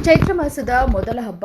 ಚೈತ್ರ ಮಾಸದ ಮೊದಲ ಹಬ್ಬ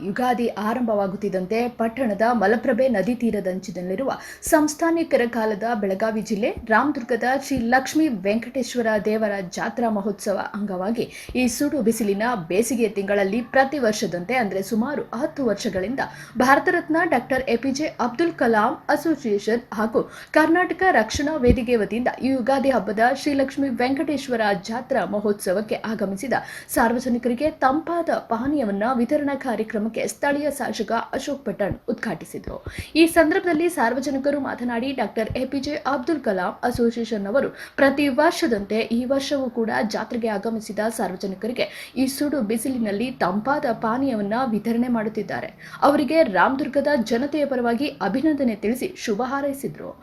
ಯುಗಾದಿ ಆರಂಭವಾಗುತ್ತಿದ್ದಂತೆ ಪಟ್ಟಣದ ಮಲಪ್ರಭೆ ನದಿ ತೀರದಂಚಿನಲ್ಲಿರುವ ಸಂಸ್ಥಾನಿಕರ ಕಾಲದ ಬೆಳಗಾವಿ ಜಿಲ್ಲೆ ರಾಮದುರ್ಗದ ಶ್ರೀ ಲಕ್ಷ್ಮೀ ವೆಂಕಟೇಶ್ವರ ದೇವರ ಜಾತ್ರಾ ಮಹೋತ್ಸವ ಅಂಗವಾಗಿ ಈ ಸುಡು ಬಿಸಿಲಿನ ಬೇಸಿಗೆ ತಿಂಗಳಲ್ಲಿ ಪ್ರತಿ ವರ್ಷದಂತೆ ಅಂದರೆ ಸುಮಾರು 10 ವರ್ಷಗಳಿಂದ Bharat Ratna doctor APJ Abdul Kalam association ಹಾಗೂ ಕರ್ನಾಟಕ ರಕ್ಷಣಾ ವೇದಿಕೆ ವತಿಯಿಂದ ಈ ಯುಗಾದಿ ಹಬ್ಬದ ಶ್ರೀ ಲಕ್ಷ್ಮೀ ವೆಂಕಟೇಶ್ವರ ಜಾತ್ರಾ ಮಹೋತ್ಸವಕ್ಕೆ ಆಗಮಿಸಿದ ಸಾರ್ವಜನಿಕರಿಗೆ ತಂಪಾದ ಪಾನೀಯವನ್ನ ವಿತರಣಾ ಕಾರ್ಯಕ್ರಮಕ್ಕೆ ಸ್ಥಳೀಯ ಶಾಸಕ ಅಶೋಕ್ ಪಟ್ಟಣ್ ಉದ್ಘಾಟಿಸಿದರು. ಈ ಸಂದರ್ಭದಲ್ಲಿ ಸಾರ್ವಜನಿಕರು ಮಾತನಾಡಿ doctor APJ Abdul Kalam association ಅವರು ಪ್ರತಿ ವರ್ಷದಂತೆ ಈ ವರ್ಷವೂ ಕೂಡ ಜಾತ್ರೆಗೆ ಆಗಮಿಸಿದ ಸಾರ್ವಜನಿಕರಿಗೆ ಈ ಸುಡು ಬಿಸಿಲಿನಲ್ಲಿ ತಂಪಾದ ಪಾನೀಯವನ್ನ ವಿತರಣೆ ಮಾಡುತ್ತಿದ್ದಾರೆ. ಅವರಿಗೆ ರಾಮದುರ್ಗದ ಜನತೆಯ ಪರವಾಗಿ ಅಭಿನಂದನೆ ತಿಳಿಸಿ ಶುಭ ಹಾರೈಸಿದರು.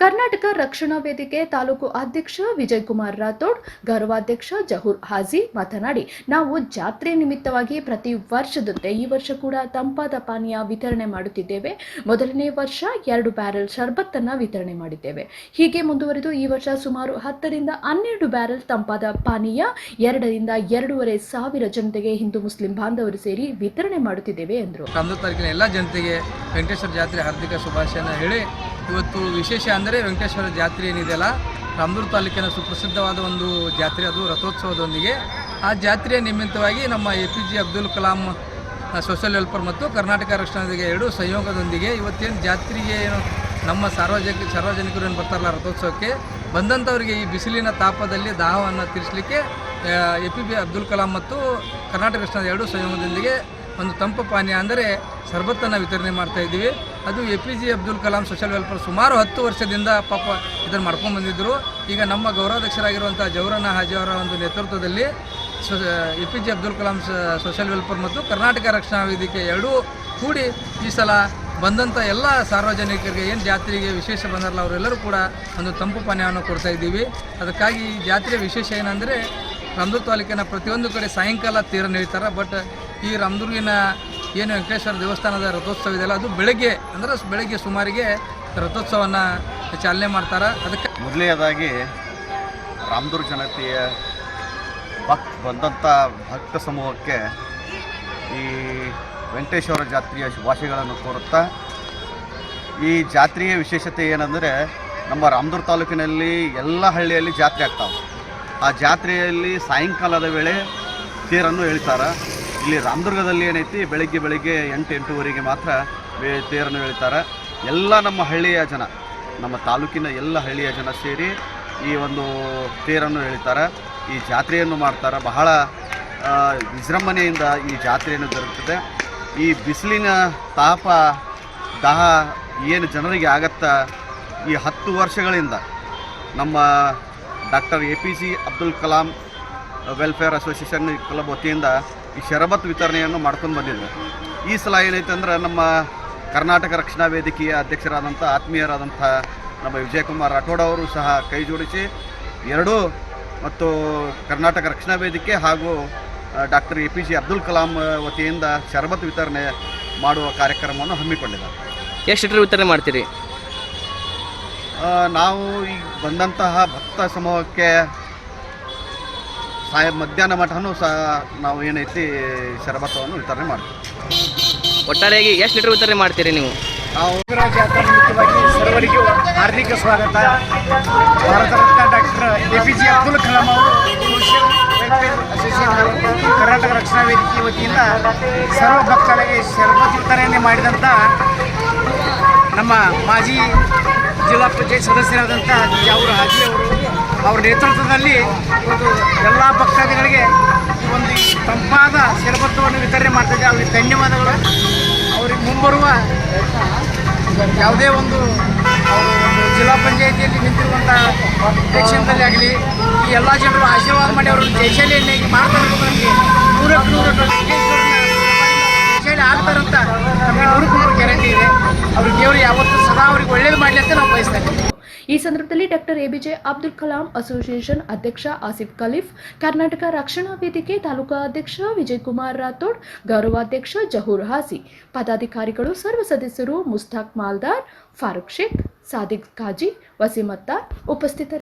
ಕರ್ನಾಟಕ ರಕ್ಷಣಾ ವೇದಿಕೆ ತಾಲೂಕು ಅಧ್ಯಕ್ಷ ವಿಜಯ್ ಕುಮಾರ್ ರಾಥೋಡ್, ಗೌರವಾಧ್ಯಕ್ಷ ಜಹೂರ್ ಹಾಜಿ ಮಾತನಾಡಿ, ನಾವು ಜಾತ್ರೆ ನಿಮಿತ್ತವಾಗಿ ಪ್ರತಿ ವರ್ಷದಂತೆ ಈ ವರ್ಷ ಕೂಡ ತಂಪಾದ ಪಾನೀಯ ವಿತರಣೆ ಮಾಡುತ್ತಿದ್ದೇವೆ. ಮೊದಲನೇ ವರ್ಷ 2 ಬ್ಯಾರೆಲ್ ಶರ್ಬತ್ತನ್ನ ವಿತರಣೆ ಮಾಡಿದ್ದೇವೆ. ಹೀಗೆ ಮುಂದುವರೆದು ಈ ವರ್ಷ ಸುಮಾರು 10 ರಿಂದ 12 ಬ್ಯಾರೆಲ್ ತಂಪಾದ ಪಾನೀಯ 2 ರಿಂದ 2.5 ಸಾವಿರ ಜನತೆಗೆ ಹಿಂದೂ ಮುಸ್ಲಿಂ ಬಾಂಧವರು ಸೇರಿ ವಿತರಣೆ ಮಾಡುತ್ತಿದ್ದೇವೆ ಎಂದರು. ರಾಮದುರ್ಗ ತಾಲೂಕಿನ ಎಲ್ಲ ಜನತೆಗೆ ವೆಂಕಟೇಶ್ವರ ಜಾತ್ರೆ ಹಾರ್ದಿಕ ಶುಭಾಶಯನ ಹೇಳಿ, ಇವತ್ತು ವಿಶೇಷ ಅಂದರೆ ವೆಂಕಟೇಶ್ವರ ಜಾತ್ರೆ ಏನಿದೆಯಲ್ಲ, ರಾಮದುರ್ಗ ತಾಲೂಕಿನ ಸುಪ್ರಸಿದ್ಧವಾದ ಒಂದು ಜಾತ್ರೆ, ಅದು ರಥೋತ್ಸವದೊಂದಿಗೆ ಆ ಜಾತ್ರೆಯ ನಿಮಿತ್ತವಾಗಿ ನಮ್ಮ APJ Abdul Kalam social welfare ಮತ್ತು ಕರ್ನಾಟಕ ರಕ್ಷಣಾ ವೇದಿಕೆ 2 ಸಂಯೋಗದೊಂದಿಗೆ ಇವತ್ತೇನು ಜಾತ್ರೆಗೆ ನಮ್ಮ ಸಾರ್ವಜನಿಕರು ಏನು ಬರ್ತಾರಲ್ಲ ರಥೋತ್ಸವಕ್ಕೆ ಬಂದಂಥವರಿಗೆ ಈ ಬಿಸಿಲಿನ ತಾಪದಲ್ಲಿ ದಾಹವನ್ನು ತೀರಿಸಲಿಕ್ಕೆ ಎಪಿಜೆ ಅಬ್ದುಲ್ ಕಲಾಂ ಮತ್ತು ಕರ್ನಾಟಕ ರಕ್ಷಣಾ 2 ಸಂಯೋಗದೊಂದಿಗೆ ಒಂದು ತಂಪು ಪಾನೀಯ ಅಂದರೆ ಶರ್ಬತ್ತನ್ನು ವಿತರಣೆ ಮಾಡ್ತಾ ಇದ್ದೀವಿ. ಅದು APJ Abdul Kalam social welfare ಸುಮಾರು 10 ವರ್ಷದಿಂದ ಪಾಪ ಇದನ್ನು ಮಾಡ್ಕೊಂಡು ಬಂದಿದ್ದರು. ಈಗ ನಮ್ಮ ಗೌರವಾಧ್ಯಕ್ಷರಾಗಿರುವಂಥ ಜೌರಣ್ಣ ಹಾಜಿ ಅವರ ಒಂದು ನೇತೃತ್ವದಲ್ಲಿ APJ Abdul Kalam social welfare ಮತ್ತು ಕರ್ನಾಟಕ ರಕ್ಷಣಾ ವೇದಿಕೆ 2 ಕೂಡಿ ಈ ಸಲ ಬಂದಂಥ ಎಲ್ಲ ಸಾರ್ವಜನಿಕರಿಗೆ ಏನು ಜಾತ್ರೆಗೆ ವಿಶೇಷ ಬಂದಾರಲ್ಲ ಅವರೆಲ್ಲರೂ ಕೂಡ ಒಂದು ತಂಪು ಪಾನೀಯವನ್ನು ಕೊಡ್ತಾ ಇದ್ದೀವಿ. ಅದಕ್ಕಾಗಿ ಈ ಜಾತ್ರೆಯ ವಿಶೇಷ ಏನಂದರೆ, ರಾಮದುರ್ಗ ತಾಲೂಕಿನ ಪ್ರತಿಯೊಂದು ಕಡೆ ಸಾಯಂಕಾಲ ತೀರನ್ನು ಹೇಳ್ತಾರೆ. ಬಟ್ ಈ ರಾಮದುರ್ಗಿನ ಏನು ವೆಂಕಟೇಶ್ವರ ದೇವಸ್ಥಾನದ ರಥೋತ್ಸವ ಇದೆಯಲ್ಲ, ಅದು ಬೆಳಗ್ಗೆ ಸುಮಾರಿಗೆ ರಥೋತ್ಸವವನ್ನು ಚಾಲನೆ ಮಾಡ್ತಾರೆ. ಅದಕ್ಕೆ ಮೊದಲನೇದಾಗಿ ರಾಮದುರ್ಗ ಜನತೆಯ ಬಂದಂಥ ಭಕ್ತ ಸಮೂಹಕ್ಕೆ ಈ ವೆಂಕಟೇಶ್ವರ ಜಾತ್ರೆಯ ಶುಭಾಶಯಗಳನ್ನು ಕೋರುತ್ತಾ, ಈ ಜಾತ್ರೆಯ ವಿಶೇಷತೆ ಏನಂದರೆ, ನಮ್ಮ ರಾಮದುರ್ಗ ತಾಲೂಕಿನಲ್ಲಿ ಎಲ್ಲ ಹಳ್ಳಿಯಲ್ಲಿ ಜಾತ್ರೆ ಆಗ್ತಾವೆ. ಆ ಜಾತ್ರೆಯಲ್ಲಿ ಸಾಯಂಕಾಲದ ವೇಳೆ ತೇರನ್ನು ಎಳಿತಾರೆ. ಇಲ್ಲಿ ರಾಮದುರ್ಗದಲ್ಲಿ ಏನೈತಿ, ಬೆಳಗ್ಗೆ 8-8:30 ಮಾತ್ರ ತೇರನ್ನು ಎಳಿತಾರೆ. ಎಲ್ಲ ನಮ್ಮ ಹಳ್ಳಿಯ ಜನ, ನಮ್ಮ ತಾಲೂಕಿನ ಎಲ್ಲ ಹಳ್ಳಿಯ ಜನ ಸೇರಿ ಈ ಒಂದು ತೇರನ್ನು ಎಳಿತಾರೆ, ಈ ಜಾತ್ರೆಯನ್ನು ಮಾಡ್ತಾರೆ. ಬಹಳ ವಿಜೃಂಭಣೆಯಿಂದ ಈ ಜಾತ್ರೆಯನ್ನು ಜರುಗುತ್ತದೆ. ಈ ಬಿಸಿಲಿನ ತಾಪ ದಾಹ ಏನು ಜನರಿಗೆ ಆಗತ್ತಾ, ಈ 10 ವರ್ಷಗಳಿಂದ ನಮ್ಮ doctor APJ Abdul Kalam welfare association club ವತಿಯಿಂದ ಈ ಶರಬತ್ ವಿತರಣೆಯನ್ನು ಮಾಡ್ಕೊಂಡು ಬಂದಿದ್ದರು. ಈ ಸಲ ಏನೈತೆ ಅಂದ್ರೆ, ನಮ್ಮ ಕರ್ನಾಟಕ ರಕ್ಷಣಾ ವೇದಿಕೆಯ ಅಧ್ಯಕ್ಷರಾದಂಥ ಆತ್ಮೀಯರಾದಂಥ ನಮ್ಮ ವಿಜಯ್ ಕುಮಾರ್ ರಾಠೋಡ್ ಅವರು ಸಹ ಕೈ ಜೋಡಿಸಿ 2 ಮತ್ತು ಕರ್ನಾಟಕ ರಕ್ಷಣಾ ವೇದಿಕೆ ಹಾಗೂ ಡಾಕ್ಟರ್ ಎಪಿಜೆ ಅಬ್ದುಲ್ ಕಲಾಂ ವತಿಯಿಂದ ಶರಬತ್ ವಿತರಣೆ ಮಾಡುವ ಕಾರ್ಯಕ್ರಮವನ್ನು ಹಮ್ಮಿಕೊಂಡಿದ್ದಾರೆ. ಎಷ್ಟು ಲೀಟರ್ ವಿತರಣೆ ಮಾಡ್ತೀರಿ? ನಾವು ಈಗ ಬಂದಂತಹ ಭಕ್ತ ಸಮೂಹಕ್ಕೆ ಮಧ್ಯಾಹ್ನ ಮಠನೂ ಸಹ ನಾವು ಏನೈತಿ ಶರಬತ್ತವನ್ನು ವಿತರಣೆ ಮಾಡ್ತೀವಿ. ಒಟ್ಟಾರೆಯಾಗಿ ಎಷ್ಟು ಲೀಟರ್ ವಿತರಣೆ ಮಾಡ್ತೀರಿ ನೀವು? ನಾವು ಜಾತ್ರೆ ನಿಮಿತ್ತವಾಗಿ ಸರ್ವರಿಗೂ ಹಾರ್ದಿಕ ಸ್ವಾಗತ. ಭಾರತ ರತ್ನ ಡಾಕ್ಟರ್ ಎಪಿಜೆ ಅಬ್ದುಲ್ ಕಲಾಂ ಅವರು ಸೋಷಿಯಲ್ ವೆಲ್ಫೇರ್ ಅಸೋಸಿಯೇಷನ್ ಕರ್ನಾಟಕ ರಕ್ಷಣಾ ವೇದಿಕೆ ವತಿಯಿಂದ ಸರ್ವ ಭಕ್ತರಿಗೆ ಶರಬತ್ ವಿತರಣೆ ಮಾಡಿದಂಥ ನಮ್ಮ ಮಾಜಿ ಜಿಲ್ಲಾ ಪಂಚಾಯತ್ ಸದಸ್ಯರಾದಂಥ ಜೌರ್ ಹಾಜಿ ಅವರು ಅವರ ನೇತೃತ್ವದಲ್ಲಿ ಒಂದು ಎಲ್ಲ ಭಕ್ತಾದಿಗಳಿಗೆ ಒಂದು ತಂಪಾದ ಶರಬತ್ತವನ್ನು ವಿತರಣೆ ಮಾಡ್ತಿದ್ದೆ. ಅವರಿಗೆ ಧನ್ಯವಾದಗಳು. ಅವರಿಗೆ ಮುಂಬರುವ ಯಾವುದೇ ಒಂದು ಜಿಲ್ಲಾ ಪಂಚಾಯಿತಿಯಲ್ಲಿ ನಿಂತಿರುವಂಥ ಎಲೆಕ್ಷನ್ದಲ್ಲಿ ಆಗಲಿ, ಈ ಎಲ್ಲ ಜನರು ಆಶೀರ್ವಾದ ಮಾಡಿ ಅವರು ಜಯಶಾಲಿಯನ್ನಾಗಿ ಮಾಡ್ತಾರೆ. ನಮಗೆ 100% ಜಯಶಾಲಿ ಆಗ್ತಾರಂತ ನಮಗೆ 100% ಗ್ಯಾರಂಟಿ ಇದೆ. ಅವ್ರಿಗೆ ದೇವರು ಯಾವತ್ತೂ ಸದಾ ಅವ್ರಿಗೆ ಒಳ್ಳೇದು ಮಾಡಲಿ ಅಂತ ನಾವು ಬಯಸ್ತಾ ಇದ್ದೀವಿ. ಈ ಸಂದರ್ಭದಲ್ಲಿ doctor APJ Abdul Kalam association ಅಧ್ಯಕ್ಷ ಆಸಿಫ್ ಖಲೀಫ್, ಕರ್ನಾಟಕ ರಕ್ಷಣಾ ವೇದಿಕೆ ತಾಲೂಕಾ ಅಧ್ಯಕ್ಷ ವಿಜಯ್ ಕುಮಾರ್ ರಾಥೋಡ್, ಗೌರವಾಧ್ಯಕ್ಷ ಜಹೂರ್ ಹಾಜಿ, ಪದಾಧಿಕಾರಿಗಳು, ಸರ್ವ ಸದಸ್ಯರು, ಮುಸ್ತಾಕ್ ಮಾಲ್ದಾರ್, ಫಾರೂಕ್ ಶೇಖ್, ಸಾದಿಕ್ ಕಾಜಿ, ವಸೀಮ್ ಅತ್ತಾರ್ ಉಪಸ್ಥಿತರಿದ್ದರು.